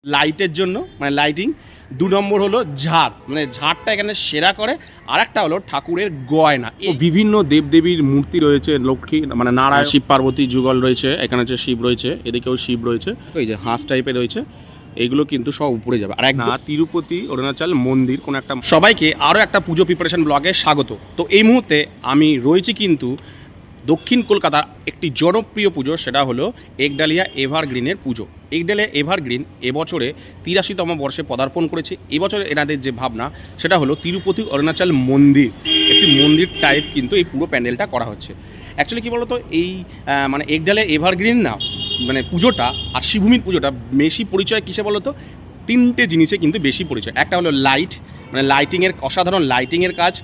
লাইটের জন্য, মানে লাইটিং। 2 নম্বর হলো ঝাড়, মানে ঝাড়টা এখানে সেরা করে। আর একটা হলো ঠাকুরের গয়না। বিভিন্ন দেবদেবীর মূর্তি রয়েছে, লক্ষ্মী মানে নারায়ণ, শিব পার্বতী যুগল রয়েছে, এখানে হচ্ছে শিব রয়েছে, এদিকেও শিব রয়েছে, এই যে হাঁস টাইপের রয়েছে, এইগুলো কিন্তু সব উপরে যাবে। আর না তিরুপতি অরুণাচল মন্দির কোনো একটা। সবাইকে আরও একটা পুজো প্রিপারেশন ব্লগে স্বাগত। তো এই মুহূর্তে আমি রয়েছি কিন্তু দক্ষিণ কলকাতার একটি জনপ্রিয় পুজো, সেটা হলো একডালিয়া এভারগ্রিনের পুজো। একডালিয়া এভারগ্রিন এবছরে 83তম বর্ষে পদার্পণ করেছে। এবছর এনাদের যে ভাবনা সেটা হলো তিরুপতি অরুণাচল মন্দির, একটি মন্দির টাইপ কিন্তু এই পুরো প্যান্ডেলটা করা হচ্ছে। অ্যাকচুয়ালি কী বলতো, এই মানে একডালিয়া এভারগ্রিন না, মানে পুজোটা আর শ্রীভূমির পুজোটা বেশি পরিচয় কিসে বলো তো? 3টে জিনিসে কিন্তু বেশি পরিচয়। একটা হলো লাইট, মানে লাইটিংয়ের, অসাধারণ লাইটিংয়ের কাজ।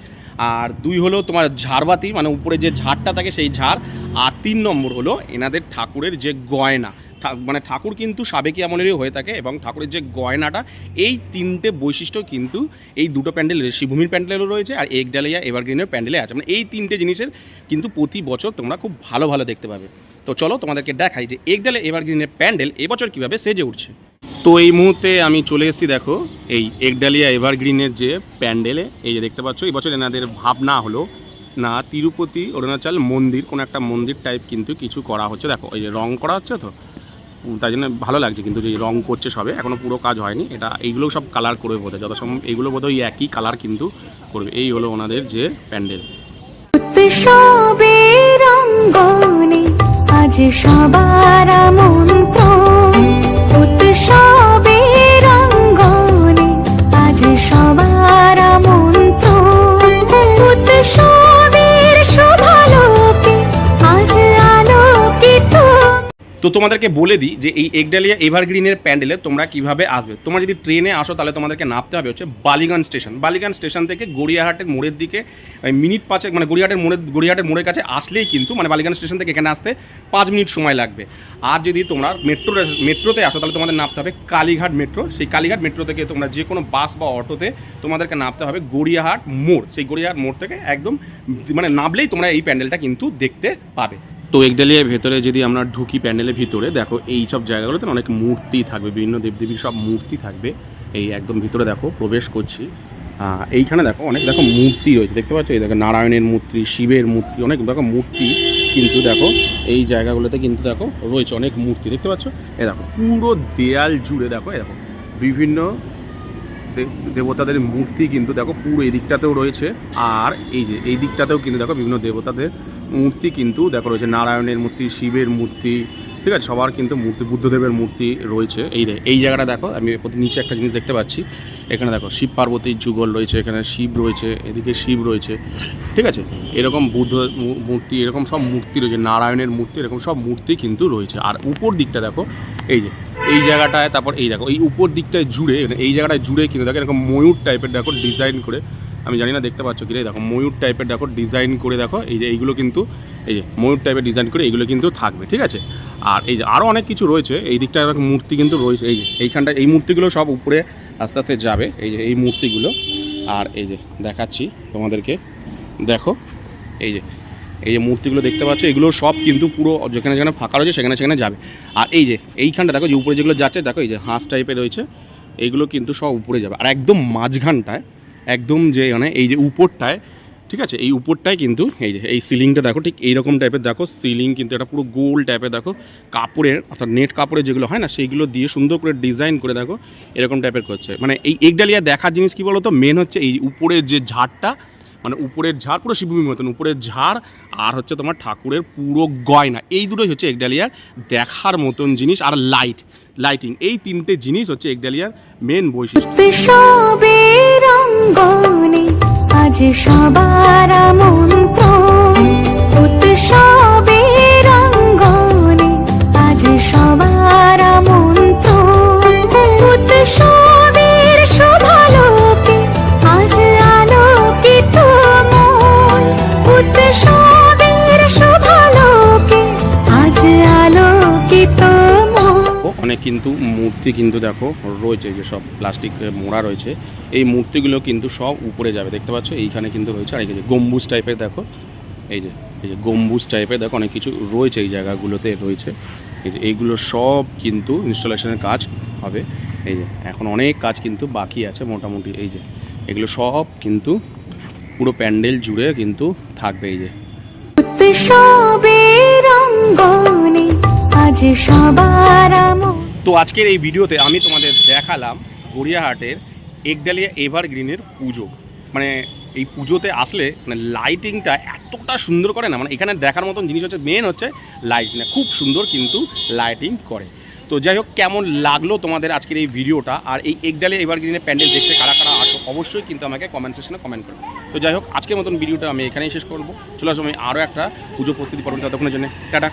আর 2 হলো তোমার ঝাড়বাতি, মানে উপরে যে ঝাড়টা থাকে সেই ঝাড়। আর 3 নম্বর হলো এনাদের ঠাকুরের যে গয়না, মানে ঠাকুর কিন্তু সাবেকি আমলেরই হয়ে থাকে, এবং ঠাকুরের যে গয়নাটা, এই 3টে বৈশিষ্ট্য কিন্তু এই দুটো প্যান্ডেলের, শ্রীভূমির প্যান্ডেলও রয়েছে আর একডালিয়া এভারগ্রিনের প্যান্ডেলে আছে। মানে এই 3টে জিনিসের কিন্তু প্রতি বছর তোমরা খুব ভালো ভালো দেখতে পাবে। তো চলো তোমাদেরকে দেখাই যে একডালিয়া এভারগ্রিনের প্যান্ডেল এবছর কীভাবে সেজে উঠছে। তো এই মুহূর্তে আমি চলে এসেছি, দেখো এই একডালিয়া এভারগ্রিনের যে প্যান্ডেলে, এই যে দেখতে পাচ্ছ, এবছর এনাদের ভাবনা হলো না তিরুপতি অরুণাচল মন্দির কোনো একটা মন্দির টাইপ কিন্তু কিছু করা হচ্ছে। দেখো এই যে রং করা হচ্ছে, তো তাই জন্য ভালো লাগছে। কিন্তু যে রং করছে সবে, এখনও পুরো কাজ হয়নি। এটা এইগুলো সব কালার করবে বোধহয়, যত সম্ভব এইগুলো বোধহয় একই কালার কিন্তু করবে। এই হলো ওনাদের যে প্যান্ডেল। আজ সবার আমন্ত্রণ, উৎসবের অঙ্গনে আজ সবার আমন্ত্রণ, উৎসবের শুভালোকে আজ আলোকিত। তো তোমাদেরকে বলে দিই যে এই একডালিয়া এভারগ্রিনের প্যান্ডেলে তোমরা কিভাবে আসবে। তোমরা যদি ট্রেনে আসো তাহলে তোমাদেরকে নামতে হবে হচ্ছে বালিগঞ্জ স্টেশন। বালিগঞ্জ স্টেশন থেকে গড়িয়াহাটের মোড়ের দিকে মিনিট 5, মানে গড়িয়াহাটের মোড়ের কাছে আসলেই কিন্তু, মানে বালিগঞ্জ স্টেশন থেকে এখানে আসতে 5 মিনিট সময় লাগবে। আর যদি তোমরা মেট্রোতে আসো তাহলে তোমাদের নামতে হবে কালীঘাট মেট্রো। সেই কালীঘাট মেট্রো থেকে তোমরা যে কোনো বাস বা অটোতে তোমাদেরকে নামতে হবে গড়িয়াহাট মোড়। সেই গড়িয়াহাট মোড় থেকে একদম মানে নামলেই তোমরা এই প্যান্ডেলটা কিন্তু দেখতে পাবে। তো একডালিয়ার ভেতরে যদি আমরা ঢুকি, প্যান্ডেলের ভিতরে দেখো এই সব জায়গাগুলোতে অনেক মূর্তি থাকবে, বিভিন্ন দেবদেবীর সব মূর্তি থাকবে। এই একদম ভিতরে দেখো প্রবেশ করছি, এইখানে দেখো অনেক দেখো মূর্তি রয়েছে, দেখতে পাচ্ছ। এই দেখো নারায়ণের মূর্তি, শিবের মূর্তি, অনেক দেখো মূর্তি কিন্তু দেখো এই জায়গাগুলোতে কিন্তু দেখো রয়েছে অনেক মূর্তি, দেখতে পাচ্ছ। এই দেখো পুরো দেয়াল জুড়ে দেখো, এই দেখো বিভিন্ন দেবতাদের মূর্তি কিন্তু দেখো পুরো এই দিকটাতেও রয়েছে। আর এই যে এই দিকটাতেও কিন্তু দেখো বিভিন্ন দেবতাদের মূর্তি কিন্তু দেখো রয়েছে, নারায়ণের মূর্তি, শিবের মূর্তি, ঠিক আছে, সবার কিন্তু মূর্তি, বুদ্ধদেবের মূর্তি রয়েছে। এই জায়গাটা দেখো, আমি নিচে একটা জিনিস দেখতে পাচ্ছি, এখানে দেখো শিব পার্বতীর যুগল রয়েছে, এখানে শিব রয়েছে, এদিকে শিব রয়েছে, ঠিক আছে। এরকম বুদ্ধ মূর্তি, এরকম সব মূর্তি রয়েছে, নারায়ণের মূর্তি, এরকম সব মূর্তি কিন্তু রয়েছে। আর উপর দিকটা দেখো, এই যে এই জায়গাটায়, তারপর এই দেখো এই উপর দিকটায় জুড়ে, এই জায়গাটায় জুড়ে কিন্তু দেখো এরকম ময়ূর টাইপের দেখো ডিজাইন করে, আমি জানি না দেখতে পাচ্ছ কি, দেখো ময়ূর টাইপের দেখো ডিজাইন করে দেখো, এই যে এইগুলো কিন্তু, এই যে ময়ূর টাইপের ডিজাইন করে এইগুলো কিন্তু থাকবে, ঠিক আছে। আর এই যে আরও অনেক কিছু রয়েছে, এই দিকটা মূর্তি কিন্তু রয়েছে, এই যে এইখানটা এই মূর্তিগুলো সব উপরে আস্তে আস্তে যাবে, এই যে এই মূর্তিগুলো। আর এই যে দেখাচ্ছি তোমাদেরকে, দেখো এই যে মূর্তিগুলো দেখতে পাচ্ছ, এগুলো সব কিন্তু পুরো যেখানে যেখানে ফাঁকা রয়েছে সেখানে যাবে। আর এই যে এইখানটা দেখো, যে উপরে যেগুলো যাচ্ছে দেখো, এই যে হাঁস টাইপের রয়েছে, এইগুলো কিন্তু সব উপরে যাবে। আর একদম মাঝখানটায়, একদম যে মানে এই যে উপরটায়, ঠিক আছে, এই উপরটায় কিন্তু এই যে এই সিলিংটা দেখো, ঠিক এইরকম টাইপের দেখো সিলিং কিন্তু এটা পুরো গোল টাইপের দেখো, কাপড়ের অর্থাৎ নেট কাপড়ের যেগুলো হয় না, সেইগুলো দিয়ে সুন্দর করে ডিজাইন করে দেখো এরকম টাইপের করছে। মানে এই একডালিয়া দেখার জিনিস কী বলো তো, মেন হচ্ছে এই উপরের যে ঝাড়টা, মানে উপরের ঝাড় পুরো শিবভূমির মতন উপরের ঝাড়, আর হচ্ছে তোমার ঠাকুরের পুরো গয়না, এই দুটোই হচ্ছে একডালিয়ার দেখার মতন জিনিস। আর লাইটিং, এই 3টে জিনিস হচ্ছে একডালিয়ার মেন বৈশিষ্ট্য। আজ সবার আমন্ত্রণ, উৎসবের অঙ্গনে আজ সবার আমন্ত্রণ, উৎসবের শুভালোকে আজ আলোকিত মন, উৎসবের শুভালোকে আজ আলোকিত মন। অনেক কিন্তু মূর্তি কিন্তু দেখো রয়েছে, যে সব প্লাস্টিক মোড়া রয়েছে, এই মূর্তিগুলো কিন্তু সব উপরে যাবে, দেখতে পাচ্ছ এইখানে কিন্তু রয়েছে। আর এই যে গম্বুজ টাইপের দেখো, এই যে গম্বুজ টাইপের দেখো অনেক কিছু রয়েছে এই জায়গাগুলোতে রয়েছে। এই যে এইগুলো সব কিন্তু ইনস্টলেশনের কাজ হবে। এই যে এখন অনেক কাজ কিন্তু বাকি আছে মোটামুটি। এই যে এগুলো সব কিন্তু পুরো প্যান্ডেল জুড়ে কিন্তু থাকবে। এই যে তো আজকের এই ভিডিওতে আমি তোমাদের দেখালাম গড়িয়াহাটের একডালিয়া এভারগ্রিনের পুজো। মানে এই পুজোতে আসলে মানে লাইটিংটা এতটা সুন্দর করে না, মানে এখানে দেখার মতন জিনিস হচ্ছে মেন হচ্ছে লাইটিংটা খুব সুন্দর কিন্তু লাইটিং করে। তো যাই হোক, কেমন লাগলো তোমাদের আজকের এই ভিডিওটা, আর এই একডালিয়া এভারগ্রিনের প্যান্ডেল দেখতে কারা কারা আসো অবশ্যই কিন্তু আমাকে কমেন্ট সেকশনে কমেন্ট করো। তো যাই হোক, আজকের মতন ভিডিওটা আমি এখানেই শেষ করবো। চলে আসবো আমি আরও একটা পুজো প্রস্তুতি পর্ব, ততক্ষণের জন্য টাটা।